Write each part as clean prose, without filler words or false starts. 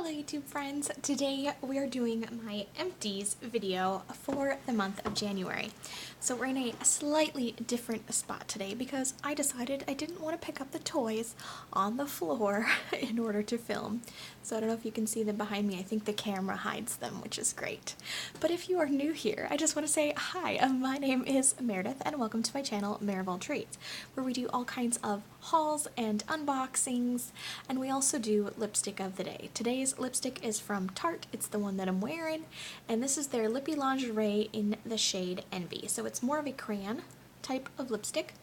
Hello YouTube friends! Today we are doing my empties video for the month of January. So we're in a slightly different spot today because I decided I didn't want to pick up the toys on the floor in order to film. So I don't know if you can see them behind me. I think the camera hides them, which is great. But if you are new here, I just want to say hi, my name is Meredith and welcome to my channel mereofalltrades, where we do all kinds of hauls and unboxings, and we also do lipstick of the day. Today's lipstick is from Tarte. It's the one that I'm wearing, and this is their Lippy Lingerie in the shade Envy. So it's more of a crayon type of lipstick,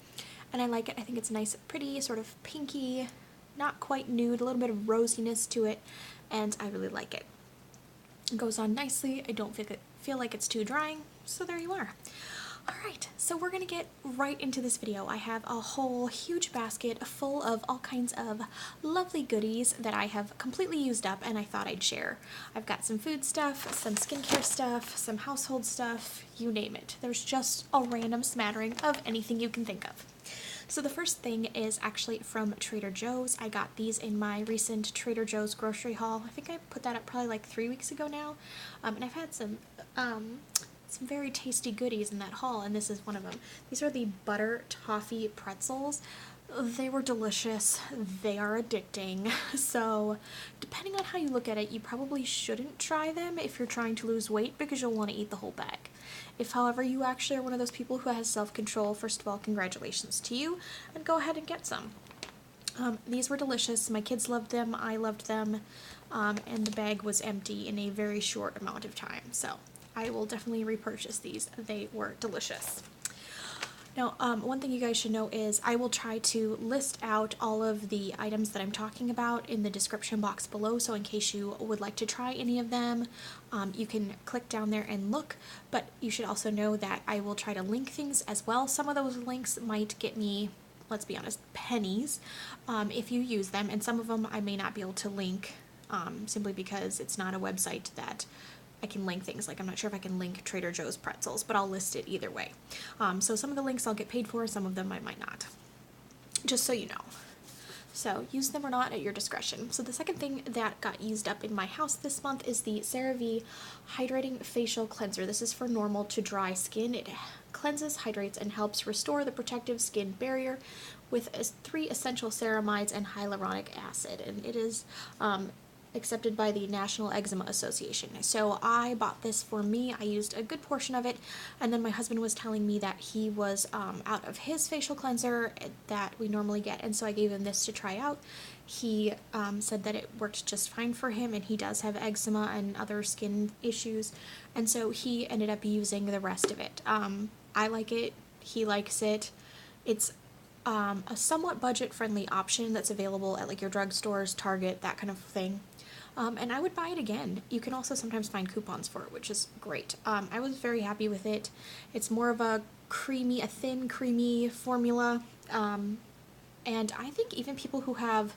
and I like it. I think it's nice, pretty, sort of pinky, not quite nude, a little bit of rosiness to it, and I really like it. It goes on nicely. I don't feel like it's too drying, so there you are. Alright, so we're gonna get right into this video. I have a whole huge basket full of all kinds of lovely goodies that I have completely used up and I thought I'd share. I've got some food stuff, some skincare stuff, some household stuff, you name it. There's just a random smattering of anything you can think of. So the first thing is actually from Trader Joe's. I got these in my recent Trader Joe's grocery haul. I think I put that up probably like 3 weeks ago now. And I've had some very tasty goodies in that haul, and this is one of them. These are the butter toffee pretzels. They were delicious. They are addicting. So depending on how you look at it, you probably shouldn't try them if you're trying to lose weight because you'll want to eat the whole bag. If, however, you actually are one of those people who has self-control, first of all, congratulations to you, and go ahead and get some. These were delicious. My kids loved them. I loved them. And the bag was empty in a very short amount of time. So I will definitely repurchase these. They were delicious. Now, one thing you guys should know is I will try to list out all of the items that I'm talking about in the description box below, so in case you would like to try any of them, you can click down there and look, but you should also know that I will try to link things as well. Some of those links might get me, let's be honest, pennies if you use them, and some of them I may not be able to link simply because it's not a website that I can link things. Like, I'm not sure if I can link Trader Joe's pretzels, but I'll list it either way. So some of the links I'll get paid for, some of them I might not. Just so you know. So use them or not at your discretion. So the second thing that got used up in my house this month is the CeraVe Hydrating Facial Cleanser. This is for normal to dry skin. It cleanses, hydrates, and helps restore the protective skin barrier with 3 essential ceramides and hyaluronic acid. And it is accepted by the National Eczema Association. So I bought this for me. I used a good portion of it, and then my husband was telling me that he was out of his facial cleanser that we normally get, and so I gave him this to try out. He said that it worked just fine for him, and he does have eczema and other skin issues, and so he ended up using the rest of it. I like it. He likes it. It's a somewhat budget-friendly option that's available at like your drugstores, Target, that kind of thing. And I would buy it again. You can also sometimes find coupons for it, which is great. I was very happy with it. It's more of a thin, creamy formula. And I think even people who have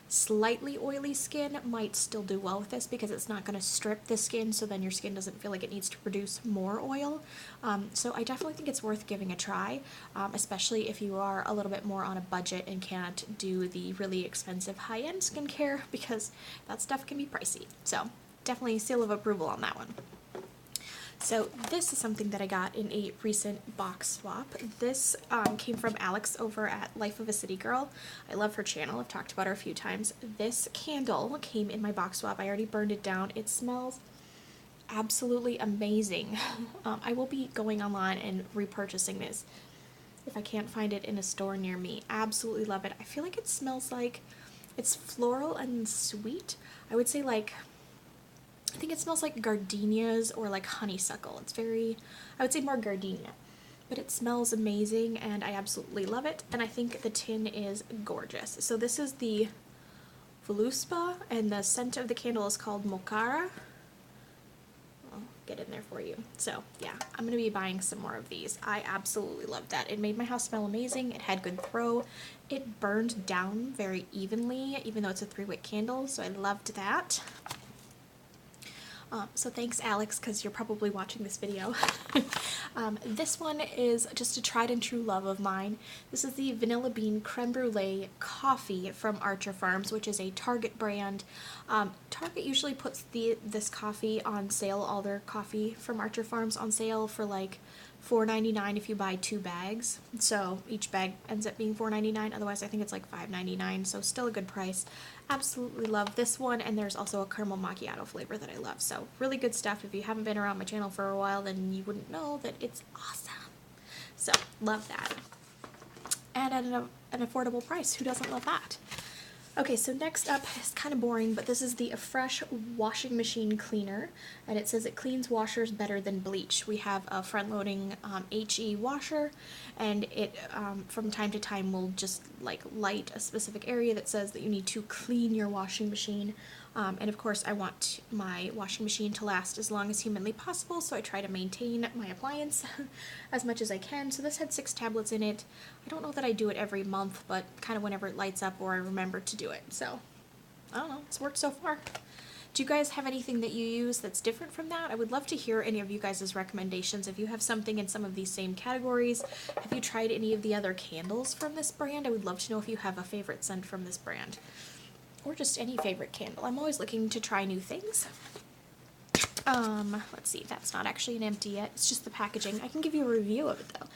slightly oily skin might still do well with this because it's not going to strip the skin, so then your skin doesn't feel like it needs to produce more oil. So I definitely think it's worth giving a try, especially if you are a little bit more on a budget and can't do the really expensive high-end skincare, because that stuff can be pricey. So definitely seal of approval on that one. So this is something that I got in a recent box swap. This came from Alex over at Life of a City Girl. I love her channel. I've talked about her a few times. This candle came in my box swap. I already burned it down. It smells absolutely amazing. I will be going online and repurchasing this if I can't find it in a store near me. Absolutely love it. I feel like it smells like it's floral and sweet. I would say I think it smells like gardenias or like honeysuckle. It's I would say more gardenia, but it smells amazing and I absolutely love it, and I think the tin is gorgeous. So this is the Voluspa, and the scent of the candle is called Mocara. I'll get in there for you. So yeah, I'm going to be buying some more of these. I absolutely loved that. It made my house smell amazing. It had good throw. It burned down very evenly, even though it's a 3-wick candle, so I loved that. So thanks, Alex, because you're probably watching this video. This one is just a tried and true love of mine. This is the Vanilla Bean Creme Brulee Coffee from Archer Farms, which is a Target brand. Target usually puts this coffee on sale, all their coffee from Archer Farms on sale for like $4.99 if you buy 2 bags. So each bag ends up being $4.99. Otherwise, I think it's like $5.99. So still a good price. Absolutely love this one. And there's also a caramel macchiato flavor that I love. So really good stuff. If you haven't been around my channel for a while, then you wouldn't know that it's awesome. So love that. And at an affordable price. Who doesn't love that? Okay, so next up is kind of boring, but this is the Fresh Washing Machine Cleaner, and it says it cleans washers better than bleach. We have a front-loading HE washer, and it from time to time will just like light a specific area that says that you need to clean your washing machine. And of course I want my washing machine to last as long as humanly possible, so I try to maintain my appliance as much as I can. So this had 6 tablets in it. I don't know that I do it every month, but kind of whenever it lights up or I remember to do it. So, I don't know, it's worked so far. Do you guys have anything that you use that's different from that? I would love to hear any of you guys' recommendations. If you have something in some of these same categories, have you tried any of the other candles from this brand? I would love to know if you have a favorite scent from this brand. Or just any favorite candle. I'm always looking to try new things. Let's see, that's not actually an empty yet. It's just the packaging. I can give you a review of it though.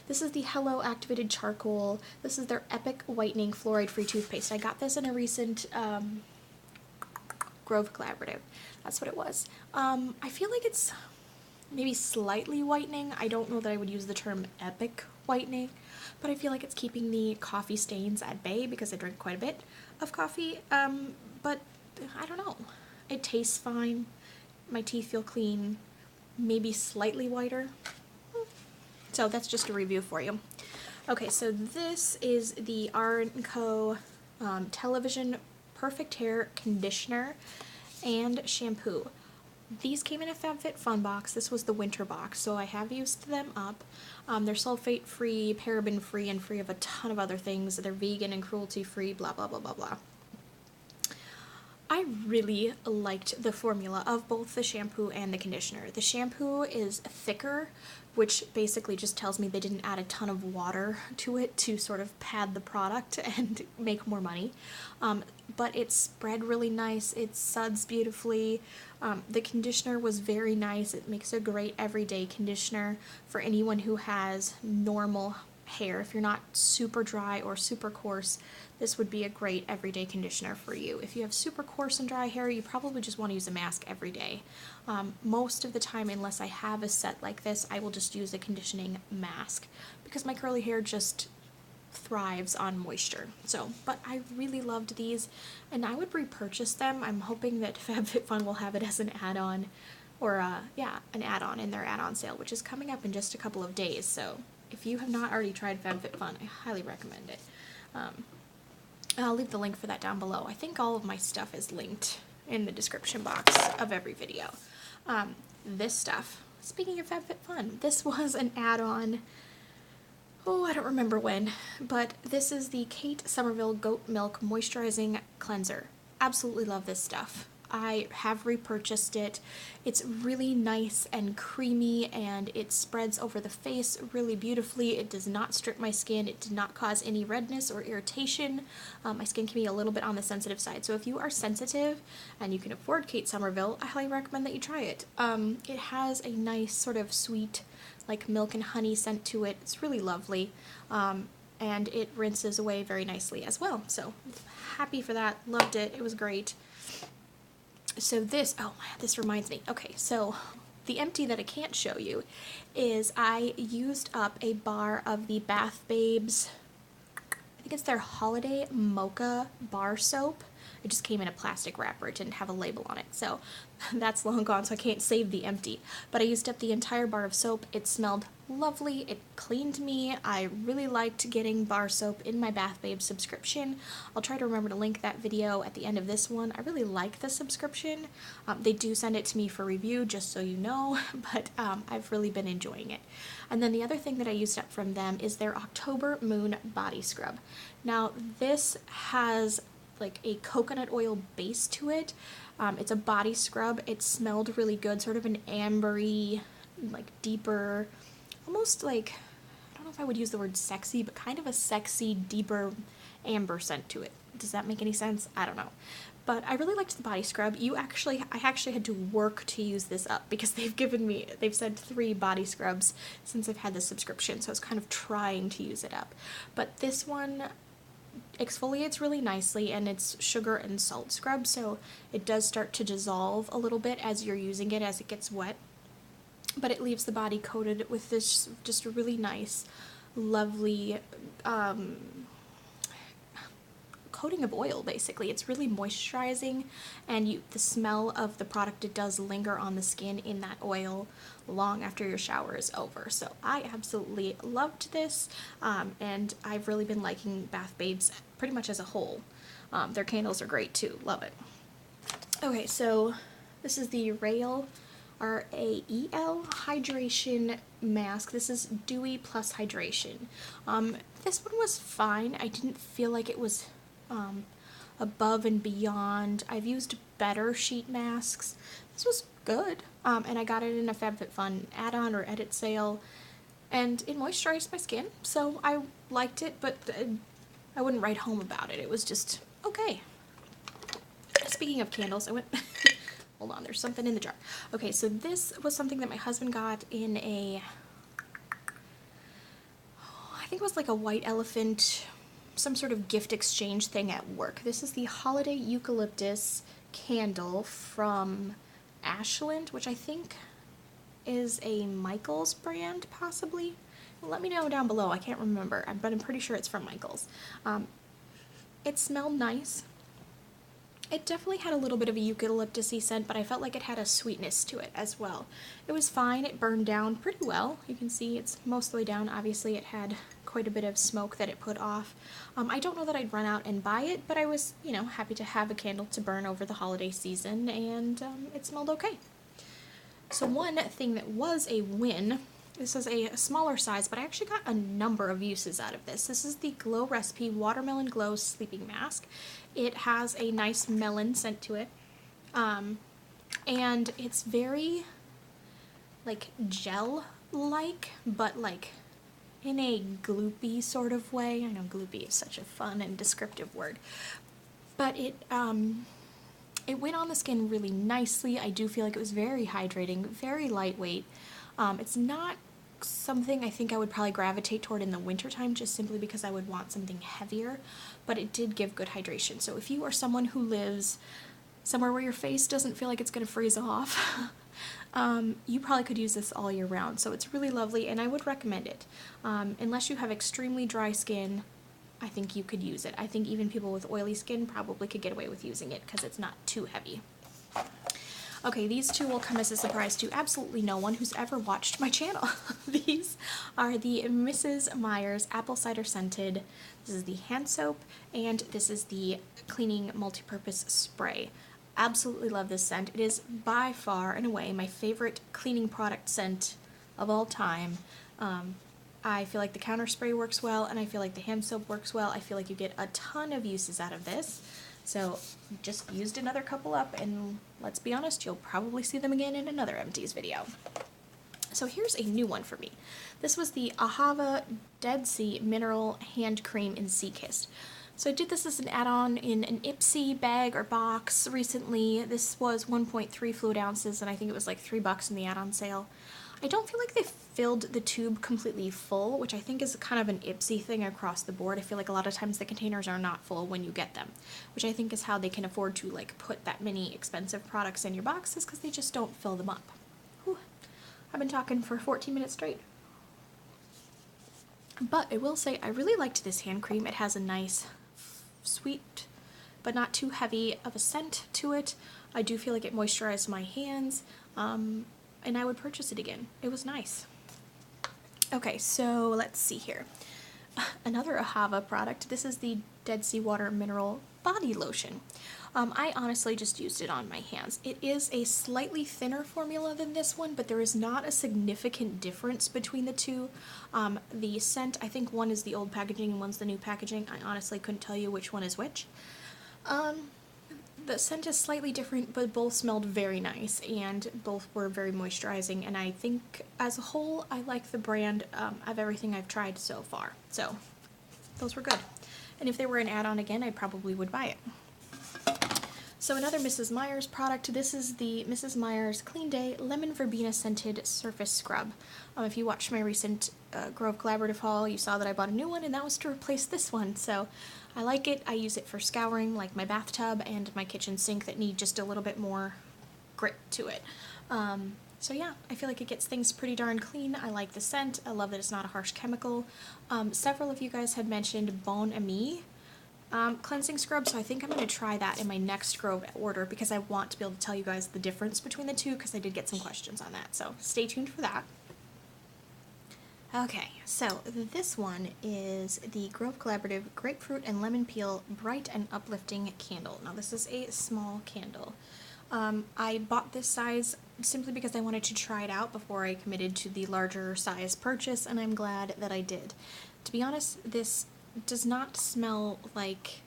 This is the Hello Activated Charcoal. This is their Epic Whitening Fluoride-Free Toothpaste. I got this in a recent Grove Collaborative. That's what it was. I feel like it's maybe slightly whitening. I don't know that I would use the term epic whitening, but I feel like it's keeping the coffee stains at bay because I drink quite a bit of coffee, but I don't know. It tastes fine. My teeth feel clean, maybe slightly whiter. So that's just a review for you. Okay, so this is the R&Co Television Perfect Hair Conditioner and Shampoo. These came in a FabFitFun box. This was the winter box, so I have used them up. They're sulfate-free, paraben-free, and free of a ton of other things. They're vegan and cruelty-free, blah, blah, blah, blah, blah. I really liked the formula of both the shampoo and the conditioner. The shampoo is thicker, which basically just tells me they didn't add a ton of water to it to sort of pad the product and make more money. But it spread really nice, it suds beautifully. The conditioner was very nice. It makes a great everyday conditioner for anyone who has normal hair. If you're not super dry or super coarse, this would be a great everyday conditioner for you. If you have super coarse and dry hair, you probably just want to use a mask every day. Most of the time, unless I have a set like this, I will just use a conditioning mask because my curly hair just thrives on moisture. So, but I really loved these and I would repurchase them. I'm hoping that FabFitFun will have it as an add-on, or yeah, an add-on in their add-on sale, which is coming up in just a couple of days. So if you have not already tried FabFitFun, I highly recommend it. I'll leave the link for that down below. I think all of my stuff is linked in the description box of every video. This stuff, speaking of FabFitFun, this was an add-on, oh, I don't remember when, but this is the Kate Somerville Goat Milk Moisturizing Cleanser. Absolutely love this stuff. I have repurchased it. It's really nice and creamy and it spreads over the face really beautifully. It does not strip my skin. It did not cause any redness or irritation. My skin can be a little bit on the sensitive side. So if you are sensitive and you can afford Kate Somerville, I highly recommend that you try it. It has a nice sort of sweet like milk and honey scent to it. It's really lovely. And it rinses away very nicely as well. So happy for that. Loved it. It was great. So this, oh, this reminds me. Okay, so the empty that I can't show you is I used up a bar of the Bath Babes, I think it's their Holiday Mocha Bar Soap. It just came in a plastic wrapper. It didn't have a label on it, so that's long gone, so I can't save the empty. But I used up the entire bar of soap. It smelled lovely. It cleaned me. I really liked getting bar soap in my Bath Babe subscription. I'll try to remember to link that video at the end of this one. I really like the subscription. They do send it to me for review, just so you know, but I've really been enjoying it. And then the other thing that I used up from them is their October Moon Body Scrub. Now, this has like a coconut oil base to it. It's a body scrub. It smelled really good, sort of an ambery, like deeper, almost like, I don't know if I would use the word sexy, but kind of a sexy, deeper amber scent to it. Does that make any sense? I don't know. But I really liked the body scrub. I actually had to work to use this up because they've said 3 body scrubs since I've had this subscription, so I was kind of trying to use it up. But this one exfoliates really nicely, and it's sugar and salt scrub, so it does start to dissolve a little bit as you're using it, as it gets wet. But it leaves the body coated with this just really nice, lovely, coating of oil, basically. It's really moisturizing, and the smell of the product, it does linger on the skin in that oil long after your shower is over. So I absolutely loved this, and I've really been liking Bath Babes pretty much as a whole. Their candles are great too. Love it. Okay, so this is the Rael, R-A-E-L hydration mask. This is dewy plus hydration. This one was fine. I didn't feel like it was above and beyond. I've used better sheet masks. This was good, and I got it in a FabFitFun add-on or edit sale, and it moisturized my skin, so I liked it, but I wouldn't write home about it. It was just okay. Speaking of candles, I went hold on, there's something in the jar. Okay, so this was something that my husband got in I think it was like a white elephant, some sort of gift exchange thing at work. This is the Holiday Eucalyptus candle from Ashland, which I think is a Michaels brand, possibly. Let me know down below. I can't remember, but I'm pretty sure it's from Michaels. It smelled nice. It definitely had a little bit of a eucalyptus-y scent, but I felt like it had a sweetness to it as well. It was fine. It burned down pretty well. You can see it's most of the way down. Obviously, it had quite a bit of smoke that it put off. I don't know that I'd run out and buy it, but I was, happy to have a candle to burn over the holiday season, and it smelled okay. So one thing that was a win, this is a smaller size, but I actually got a number of uses out of this. This is the Glow Recipe Watermelon Glow Sleeping Mask. It has a nice melon scent to it, and it's very, like, gel-like, but, like, in a gloopy sort of way. I know gloopy is such a fun and descriptive word, but it went on the skin really nicely. I do feel like it was very hydrating, very lightweight. It's not something I think I would probably gravitate toward in the wintertime, just simply because I would want something heavier, but it did give good hydration. So if you are someone who lives somewhere where your face doesn't feel like it's going to freeze off, you probably could use this all year round. So it's really lovely, and I would recommend it. Unless you have extremely dry skin, I think you could use it. I think even people with oily skin probably could get away with using it because it's not too heavy. Okay, these two will come as a surprise to absolutely no one who's ever watched my channel. These are the Mrs. Meyers Apple Cider Scented. This is the hand soap, and this is the cleaning multi-purpose spray. Absolutely love this scent. It is by far and away my favorite cleaning product scent of all time. I feel like the counter spray works well, and I feel like the hand soap works well. I feel like you get a ton of uses out of this. So just used another couple up, and let's be honest, you'll probably see them again in another Empties video. So here's a new one for me. This was the Ahava Dead Sea Mineral Hand Cream in Sea Kissed. So I did this as an add-on in an IPSY bag or box recently. This was 1.3 fluid ounces, and I think it was like $3 in the add-on sale. I don't feel like they filled the tube completely full, which I think is kind of an IPSY thing across the board. I feel like a lot of times the containers are not full when you get them, which I think is how they can afford to like put that many expensive products in your boxes, because they just don't fill them up. Whew. I've been talking for 14 minutes straight. But I will say I really liked this hand cream. It has a nice sweet but not too heavy of a scent to it. I do feel like it moisturized my hands, and I would purchase it again. It was nice. Okay, so let's see here. Another Ahava product. This is the Dead Sea Water Mineral Body Lotion. I honestly just used it on my hands. It is a slightly thinner formula than this one, but there is not a significant difference between the two. The scent, I think one is the old packaging and one's the new packaging. I honestly couldn't tell you which one is which. The scent is slightly different, but both smelled very nice, and both were very moisturizing, and I think as a whole, I like the brand of everything I've tried so far. So, those were good. And if they were an add-on again, I probably would buy it. So another Mrs. Meyers product, this is the Mrs. Meyers Clean Day Lemon Verbena Scented Surface Scrub. If you watched my recent Grove Collaborative haul, you saw that I bought a new one, and that was to replace this one. So I like it. I use it for scouring, like my bathtub and my kitchen sink that need just a little bit more grit to it. So yeah, I feel like it gets things pretty darn clean. I like the scent. I love that it's not a harsh chemical. Several of you guys had mentioned Bon Ami cleansing scrub, so I think I'm going to try that in my next Grove order because I want to be able to tell you guys the difference between the two because I did get some questions on that, so stay tuned for that. Okay, so this one is the Grove Collaborative Grapefruit and Lemon Peel Bright and Uplifting Candle. Now this is a small candle. I bought this size simply because I wanted to try it out before I committed to the larger size purchase, and I'm glad that I did. To be honest, this does not smell like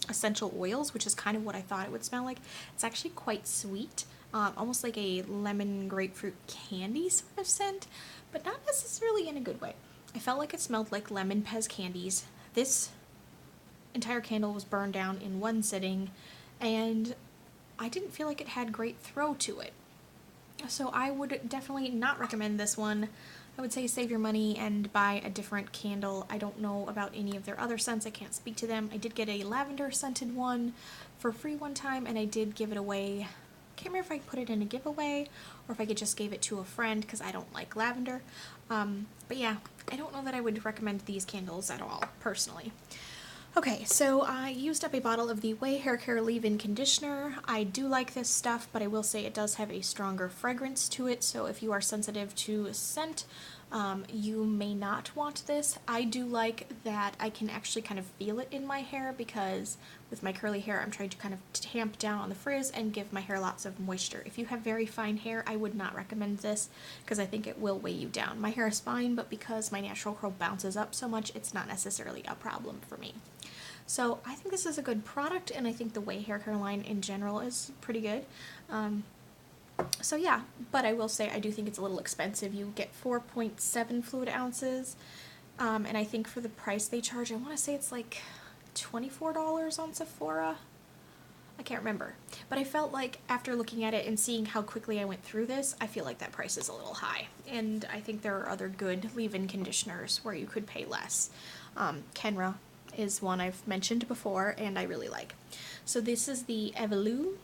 essential oils, which is kind of what I thought it would smell like. It's actually quite sweet, almost like a lemon grapefruit candy sort of scent, but not necessarily in a good way. I felt like it smelled like lemon Pez candies. This entire candle was burned down in one sitting, and I didn't feel like it had great throw to it. So I would definitely not recommend this one. I would say save your money and buy a different candle. I don't know about any of their other scents. I can't speak to them. I did get a lavender scented one for free one time, and I did give it away. I can't remember if I put it in a giveaway or if I just gave it to a friend because I don't like lavender. But yeah, I don't know that I would recommend these candles at all, personally. Okay, so I used up a bottle of the Way Hair Care Leave-In Conditioner. I do like this stuff, but I will say it does have a stronger fragrance to it, so if you are sensitive to scent, you may not want this. I do like that I can actually kind of feel it in my hair because with my curly hair, I'm trying to kind of tamp down on the frizz and give my hair lots of moisture. If you have very fine hair, I would not recommend this because I think it will weigh you down. My hair is fine, but because my natural curl bounces up so much, it's not necessarily a problem for me. So I think this is a good product, and I think the Way Hair Care line in general is pretty good. So yeah, but I will say I do think it's a little expensive. You get 4.7 fluid ounces, and I think for the price they charge, I want to say it's like $24 on Sephora. I can't remember, but I felt like after looking at it and seeing how quickly I went through this, I feel like that price is a little high, and I think there are other good leave-in conditioners where you could pay less. Kenra is one I've mentioned before and I really like. So this is the Evolue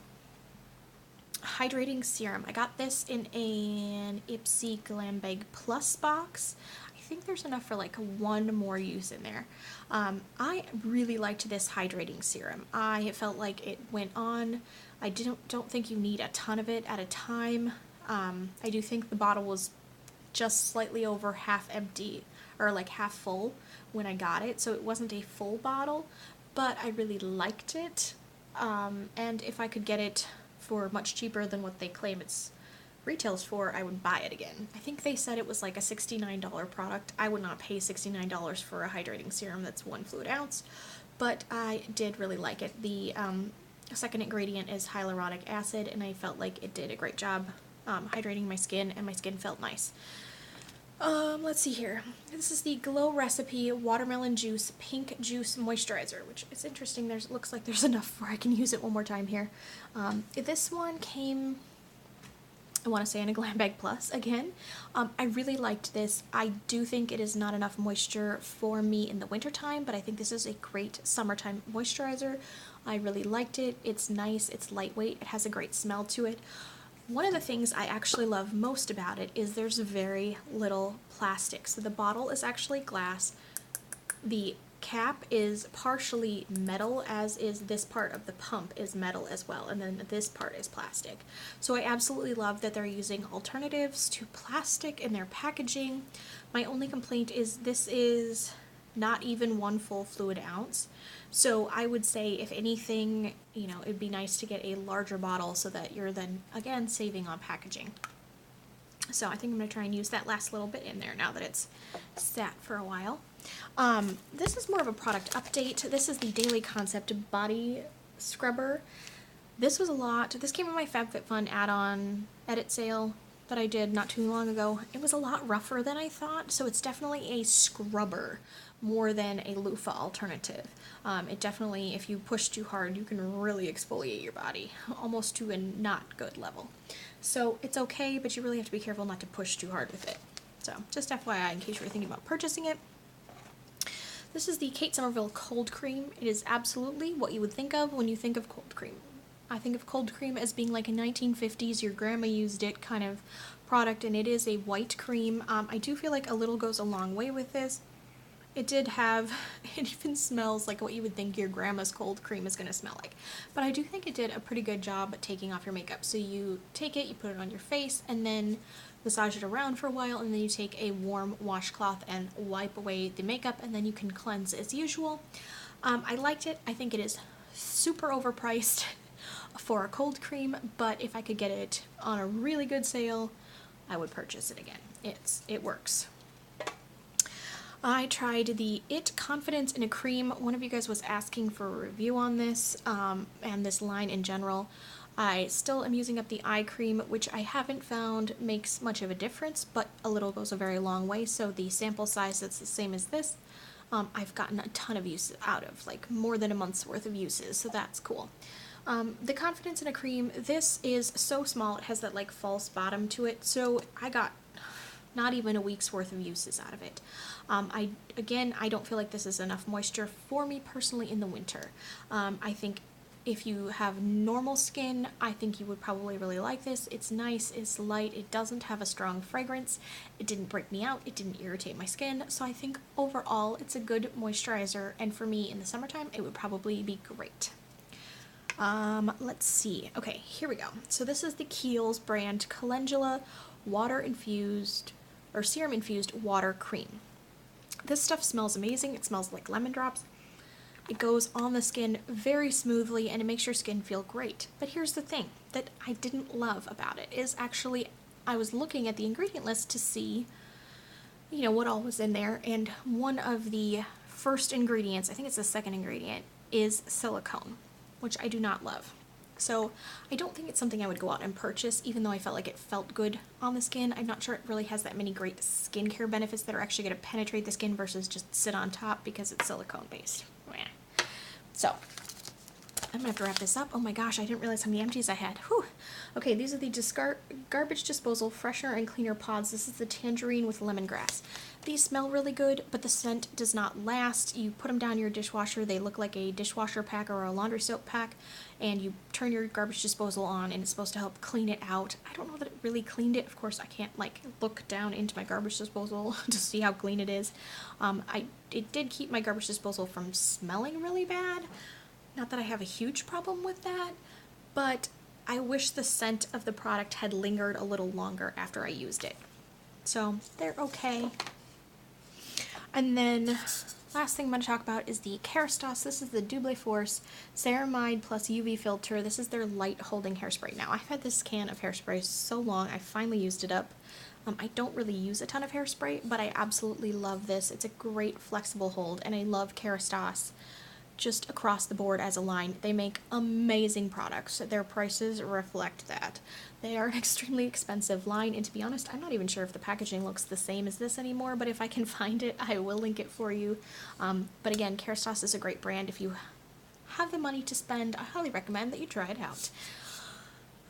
Hydrating Serum. I got this in an IPSY Glam Bag Plus box. I think there's enough for like one more use in there. I really liked this hydrating serum. I felt like it went on. I don't think you need a ton of it at a time. I do think the bottle was just slightly over half empty, or like half full when I got it, so it wasn't a full bottle, but I really liked it, and if I could get it for much cheaper than what they claim it's retails for, I would buy it again. I think they said it was like a $69 product. I would not pay $69 for a hydrating serum that's 1 fluid ounce, but I did really like it. The second ingredient is hyaluronic acid, and I felt like it did a great job hydrating my skin, and my skin felt nice. Let's see here. This is the Glow Recipe Watermelon Juice Pink Juice Moisturizer, which is interesting. Looks like there's enough where I can use it one more time here. This one came, I want to say, in a Glam Bag Plus again. I really liked this. I do think it is not enough moisture for me in the wintertime, but I think this is a great summertime moisturizer. I really liked it. It's nice. It's lightweight. It has a great smell to it. One of the things I actually love most about it is there's very little plastic. So the bottle is actually glass. The cap is partially metal, as is this part of the pump is metal as well, and then this part is plastic. So I absolutely love that they're using alternatives to plastic in their packaging. My only complaint is this is not even 1 full fluid ounce. So I would say, if anything, it'd be nice to get a larger bottle so that you're then, again, saving on packaging. So I think I'm going to try and use that last little bit in there now that it's sat for a while. This is more of a product update. This is the Daily Concept Body Scrubber. This was a lot. This came in my FabFitFun add-on edit sale that I did not too long ago. It was a lot rougher than I thought, so it's definitely a scrubber more than a loofah alternative. It definitely, if you push too hard, you can really exfoliate your body, almost to a not good level. So it's okay, but you really have to be careful not to push too hard with it. So just FYI in case you were thinking about purchasing it. This is the Kate Somerville Cold Cream. It is absolutely what you would think of when you think of cold cream. I think of cold cream as being like a 1950s, your grandma used it kind of product, and it is a white cream. I do feel like a little goes a long way with this. It even smells like what you would think your grandma's cold cream is going to smell like. But I do think it did a pretty good job at taking off your makeup. So you take it, you put it on your face, and then massage it around for a while, and then you take a warm washcloth and wipe away the makeup, and then you can cleanse as usual. I liked it. I think it is super overpriced for a cold cream, but if I could get it on a really good sale, I would purchase it again. It works. I tried the It Confidence in a Cream. One of you guys was asking for a review on this, and this line in general. I still am using up the eye cream, which I haven't found makes much of a difference, but a little goes a very long way, so the sample size that's the same as this, I've gotten a ton of use out of, like more than a month's worth of uses, so that's cool. The Confidence in a Cream, this is so small, it has that like false bottom to it, so I got not even a week's worth of uses out of it. I don't feel like this is enough moisture for me personally in the winter. I think if you have normal skin, I think you would probably really like this. It's nice, it's light, it doesn't have a strong fragrance, it didn't break me out, it didn't irritate my skin, so I think overall it's a good moisturizer, and for me in the summertime it would probably be great. Let's see. Okay, here we go. So this is the Kiehl's brand Calendula Serum Infused Water Cream. This stuff smells amazing. It smells like lemon drops. It goes on the skin very smoothly, and it makes your skin feel great. But here's the thing that I didn't love about it is actually I was looking at the ingredient list to see, what all was in there, and one of the first ingredients, I think it's the second ingredient, is silicone, which I do not love. So I don't think it's something I would go out and purchase, even though I felt like it felt good on the skin. I'm not sure it really has that many great skincare benefits that are actually going to penetrate the skin versus just sit on top because it's silicone based. So I'm going to have to wrap this up. Oh my gosh, I didn't realize how many empties I had. Whew. Okay, these are the garbage disposal freshener and cleaner pods. This is the tangerine with lemongrass. These smell really good, but the scent does not last. You put them down your dishwasher, they look like a dishwasher pack or a laundry soap pack, and you turn your garbage disposal on and it's supposed to help clean it out. I don't know that it really cleaned it. Of course, I can't look down into my garbage disposal to see how clean it is. It did keep my garbage disposal from smelling really bad. Not that I have a huge problem with that, but I wish the scent of the product had lingered a little longer after I used it. So they're okay. And then last thing I'm going to talk about is the Kerastase. This is the Double Force Ceramide plus UV filter. This is their light holding hairspray. Now, I've had this can of hairspray so long, I finally used it up. I don't really use a ton of hairspray, but I absolutely love this. It's a great flexible hold, and I love Kerastase just across the board as a line. They make amazing products. Their prices reflect that. They are an extremely expensive line, and to be honest, I'm not even sure if the packaging looks the same as this anymore, but if I can find it, I will link it for you. But again, Kerastase is a great brand. If you have the money to spend, I highly recommend that you try it out.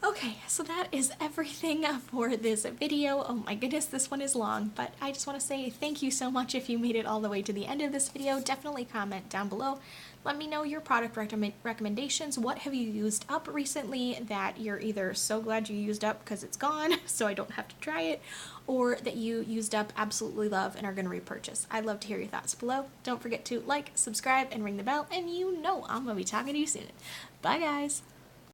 Okay, so that is everything for this video. Oh my goodness, this one is long, but I just want to say thank you so much if you made it all the way to the end of this video. Definitely comment down below. Let me know your product recommendations. What have you used up recently that you're either so glad you used up because it's gone, so I don't have to try it, or that you used up, absolutely love, and are going to repurchase. I'd love to hear your thoughts below. Don't forget to like, subscribe, and ring the bell, and I'm going to be talking to you soon. Bye, guys!